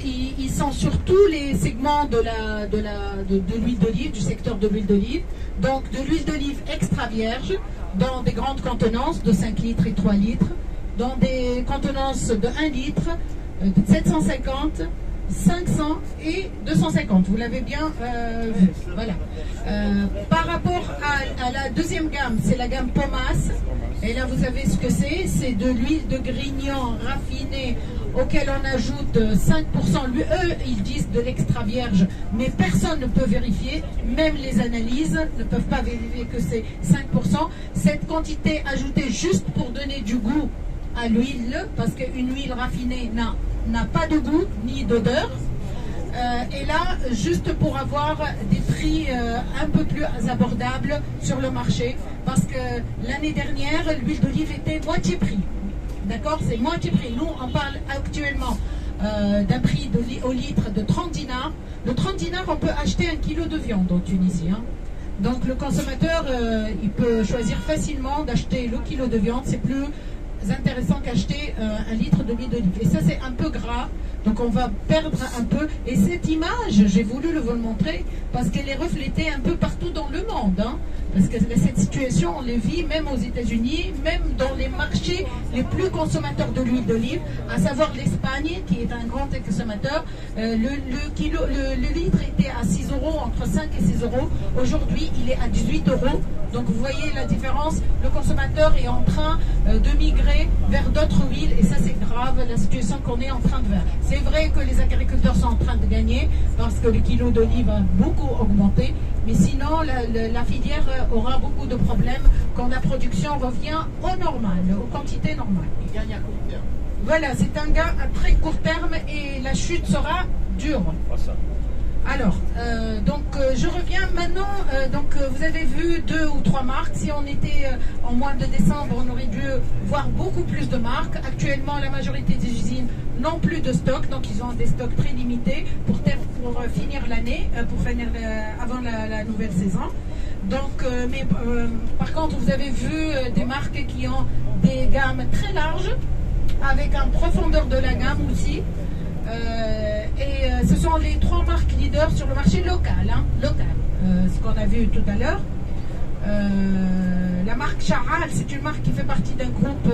ils sont sur tous les segments de l'huile d'olive, du secteur de l'huile d'olive. Donc de l'huile d'olive extra vierge dans des grandes contenances de 5 litres et 3 litres, dans des contenances de 1 litre, de 750, 500 et 250. Vous l'avez bien vu. Voilà. Par rapport à la deuxième gamme, c'est la gamme Pomas. Et là, vous savez ce que c'est. C'est de l'huile de grignon raffinée auquel on ajoute 5%. Eux, ils disent de l'extra vierge, mais personne ne peut vérifier. Même les analyses ne peuvent pas vérifier que c'est 5%. Cette quantité ajoutée juste pour donner du goût à l'huile, parce qu'une huile raffinée n'a pas de goût ni d'odeur. Et là, juste pour avoir des prix un peu plus abordables sur le marché, parce que l'année dernière, l'huile d'olive était moitié prix. D'accord? C'est moitié prix. Nous, on parle actuellement d'un prix au litre de 30 dinars. Le 30 dinars, on peut acheter 1 kilo de viande en Tunisie. Hein. Donc le consommateur, il peut choisir facilement d'acheter le kilo de viande. C'est plus intéressant qu'acheter 1 litre de l'huile d'olive. Et ça, c'est un peu gras. Donc on va perdre un peu. Et cette image, j'ai voulu vous le montrer parce qu'elle est reflétée un peu partout dans le monde. Hein. Parce que cette situation, on les vit même aux États-Unis, même dans les marchés les plus consommateurs de l'huile d'olive, à savoir l'Espagne, qui est un grand consommateur. Le litre était à 6 euros, entre 5 et 6 euros. Aujourd'hui, il est à 18 euros. Donc vous voyez la différence. Le consommateur est en train de migrer vers d'autres huiles. Et ça, c'est grave, la situation qu'on est en train de faire. C'est vrai que les agriculteurs sont en train de gagner parce que le kilo d'olive a beaucoup augmenté. Mais sinon, la filière aura beaucoup de problèmes quand la production revient au normal, aux quantités normales. Il gagne à court terme. Voilà, c'est un gain à très court terme et la chute sera dure. Alors, je reviens maintenant. Vous avez vu 2 ou 3 marques. Si on était en mois de décembre, on aurait dû voir beaucoup plus de marques. Actuellement, la majorité des usines n'ont plus de stock, donc ils ont des stocks très limités pour finir l'année, avant la nouvelle saison. Donc, par contre, vous avez vu des marques qui ont des gammes très larges, avec une profondeur de la gamme aussi. Ce sont les 3 marques leaders sur le marché local, ce qu'on a vu tout à l'heure. La marque Charal, c'est une marque qui fait partie d'un groupe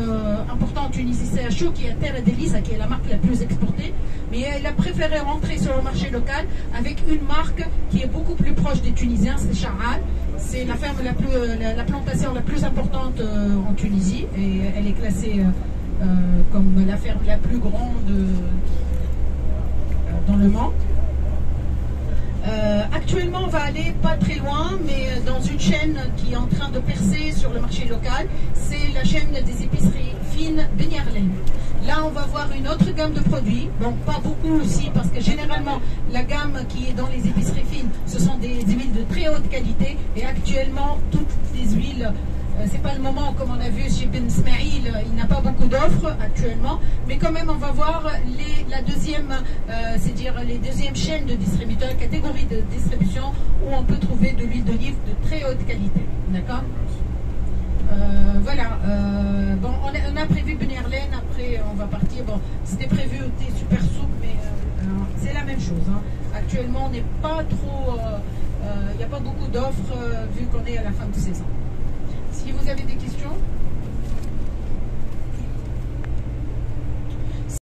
important en Tunisie, CHO, qui est Terre et Délices, qui est la marque la plus exportée. Mais elle a préféré rentrer sur le marché local avec une marque qui est beaucoup plus proche des Tunisiens, c'est Charal. C'est la ferme la plantation la plus importante en Tunisie et elle est classée comme la ferme la plus grande dans le monde. Actuellement, on va aller pas très loin, mais dans une chaîne qui est en train de percer sur le marché local, c'est la chaîne des épiceries fines Beniarlen. Là, on va voir une autre gamme de produits, bon, pas beaucoup aussi, parce que généralement, la gamme qui est dans les épiceries fines, ce sont des huiles de très haute qualité, et actuellement, toutes les huiles, c'est pas le moment, comme on a vu chez Ben Smaïl, il n'a pas beaucoup d'offres actuellement, mais quand même on va voir la deuxième, c'est-à-dire les deuxièmes chaînes de distributeurs, catégories de distribution, où on peut trouver de l'huile d'olive de très haute qualité. D'accord? Voilà. Bon, on a prévu Beniarlen, après on va partir. Bon, c'était prévu au thé super soupe, mais c'est la même chose. Hein. Actuellement, on n'est pas trop. Il n'y a pas beaucoup d'offres vu qu'on est à la fin de saison. Si vous avez des questions.